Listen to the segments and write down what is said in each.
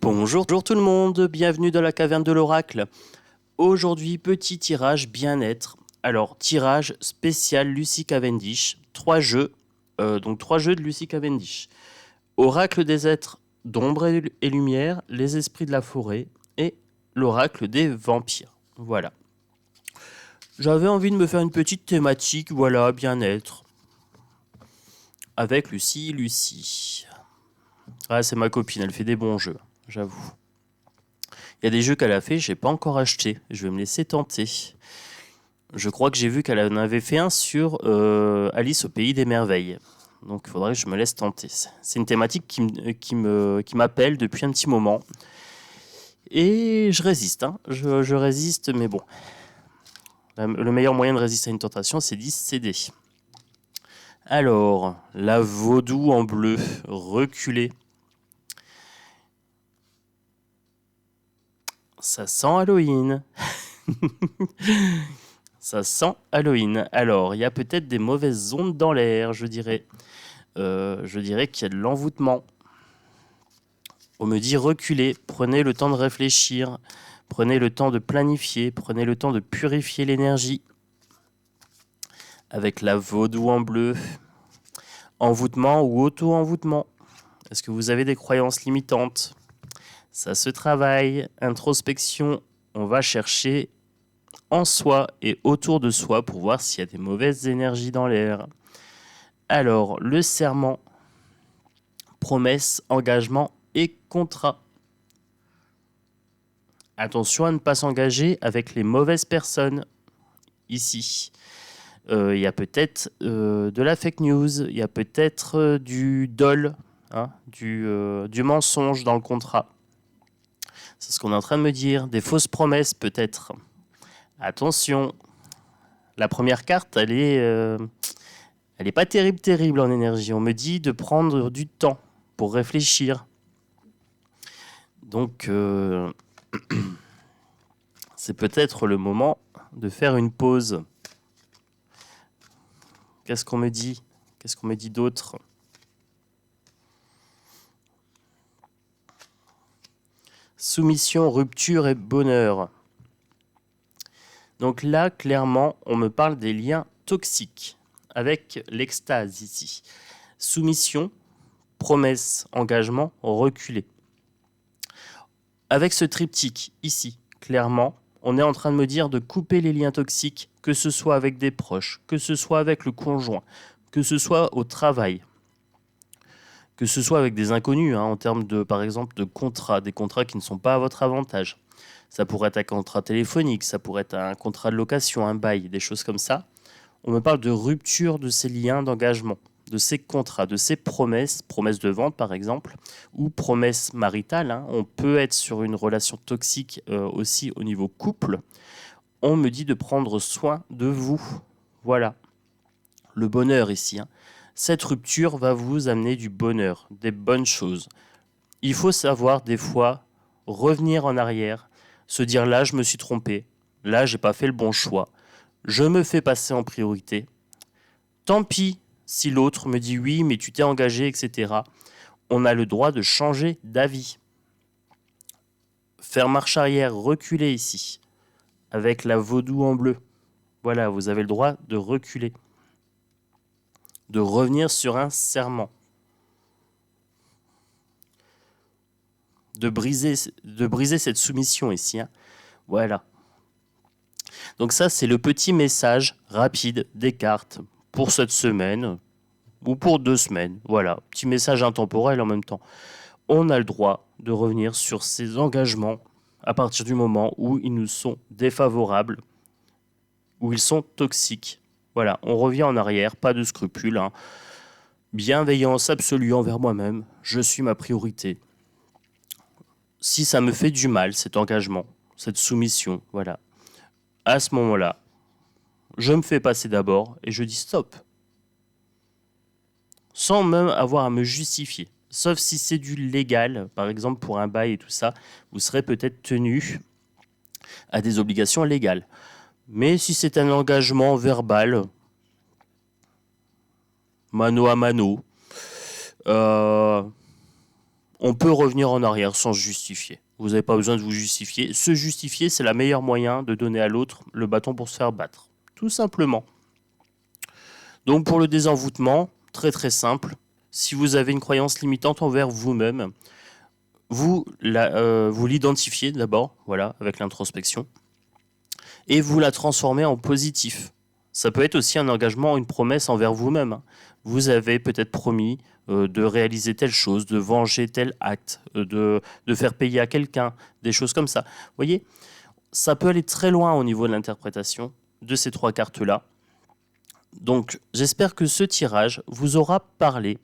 Bonjour tout le monde, bienvenue dans la caverne de l'oracle. Aujourd'hui, petit tirage bien-être. Alors, tirage spécial Lucy Cavendish. 3 jeux, donc 3 jeux de Lucy Cavendish. Oracle des êtres d'ombre et lumière, les esprits de la forêt et l'oracle des vampires. Voilà. J'avais envie de me faire une petite thématique, voilà, bien-être. Avec Lucy. Ah, c'est ma copine, elle fait des bons jeux, j'avoue. Il y a des jeux qu'elle a fait, j'ai pas encore acheté. Je vais me laisser tenter. Je crois que j'ai vu qu'elle en avait fait un sur Alice au pays des merveilles. Donc il faudrait que je me laisse tenter. C'est une thématique qui m'appelle depuis un petit moment. Et je résiste. Je résiste, mais bon. Le meilleur moyen de résister à une tentation, c'est d'y céder. Alors, la vaudou en bleu, reculée. Ça sent Halloween. Ça sent Halloween. Alors, il y a peut-être des mauvaises ondes dans l'air, je dirais. Je dirais qu'il y a de l'envoûtement. On me dit reculez, prenez le temps de réfléchir, prenez le temps de planifier, prenez le temps de purifier l'énergie. Avec la vaudou en bleu. Envoûtement ou auto-envoûtement. Est-ce que vous avez des croyances limitantes? Ça se travaille. Introspection, on va chercher en soi et autour de soi pour voir s'il y a des mauvaises énergies dans l'air. Alors, le serment, promesse, engagement et contrat. Attention à ne pas s'engager avec les mauvaises personnes. Ici, il y a peut-être de la fake news, il y a peut-être du dol, du mensonge dans le contrat. C'est ce qu'on est en train de me dire. Des fausses promesses peut-être. Attention, la première carte, elle est pas terrible en énergie. On me dit de prendre du temps pour réfléchir. Donc, c'est peut-être le moment de faire une pause. Qu'est-ce qu'on me dit? Qu'est-ce qu'on me dit d'autre? Soumission, rupture et bonheur. Donc là, clairement, on me parle des liens toxiques avec l'extase ici. Soumission, promesse, engagement, reculé. Avec ce triptyque ici, clairement, on est en train de me dire de couper les liens toxiques, que ce soit avec des proches, que ce soit avec le conjoint, que ce soit au travail, que ce soit avec des inconnus, en termes de, par exemple, de contrats, des contrats qui ne sont pas à votre avantage. Ça pourrait être un contrat téléphonique, ça pourrait être un contrat de location, un bail, des choses comme ça. On me parle de rupture de ces liens d'engagement, de ces contrats, de ces promesses de vente par exemple, ou promesses maritales. On peut être sur une relation toxique aussi au niveau couple. On me dit de prendre soin de vous. Voilà. Le bonheur ici. Cette rupture va vous amener du bonheur, des bonnes choses. Il faut savoir des fois revenir en arrière, se dire là je me suis trompé, là j'ai pas fait le bon choix, je me fais passer en priorité. Tant pis si l'autre me dit oui mais tu t'es engagé, etc. On a le droit de changer d'avis. Faire marche arrière, reculer ici, avec la vaudou en bleu. Voilà, vous avez le droit de reculer, de revenir sur un serment. De briser cette soumission ici. Voilà. Donc ça, c'est le petit message rapide des cartes pour cette semaine ou pour 2 semaines. Voilà, petit message intemporel en même temps. On a le droit de revenir sur ces engagements à partir du moment où ils nous sont défavorables, où ils sont toxiques. Voilà, on revient en arrière, pas de scrupules. Bienveillance absolue envers moi-même, je suis ma priorité. Si ça me fait du mal, cet engagement, cette soumission, voilà, à ce moment-là, je me fais passer d'abord et je dis stop. Sans même avoir à me justifier. Sauf si c'est du légal, par exemple pour un bail et tout ça, vous serez peut-être tenu à des obligations légales. Mais si c'est un engagement verbal, mano à mano, on peut revenir en arrière sans se justifier. Vous n'avez pas besoin de vous justifier. Se justifier, c'est le meilleur moyen de donner à l'autre le bâton pour se faire battre. Tout simplement. Donc pour le désenvoûtement, très très simple. Si vous avez une croyance limitante envers vous-même, vous l'identifiez d'abord, voilà, avec l'introspection, et vous la transformez en positif. Ça peut être aussi un engagement, une promesse envers vous-même. Vous avez peut-être promis de réaliser telle chose, de venger tel acte, de faire payer à quelqu'un, des choses comme ça. Vous voyez, ça peut aller très loin au niveau de l'interprétation de ces 3 cartes-là. Donc, j'espère que ce tirage vous aura parlé,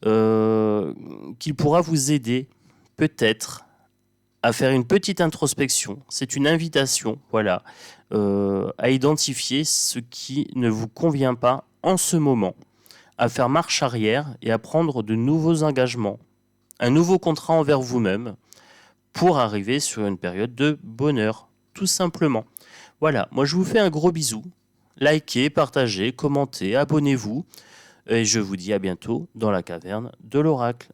qu'il pourra vous aider peut-être à faire une petite introspection. C'est une invitation, voilà, à identifier ce qui ne vous convient pas en ce moment, à faire marche arrière et à prendre de nouveaux engagements, un nouveau contrat envers vous-même pour arriver sur une période de bonheur, tout simplement. Voilà, moi je vous fais un gros bisou. Likez, partagez, commentez, abonnez-vous et je vous dis à bientôt dans la caverne de l'oracle.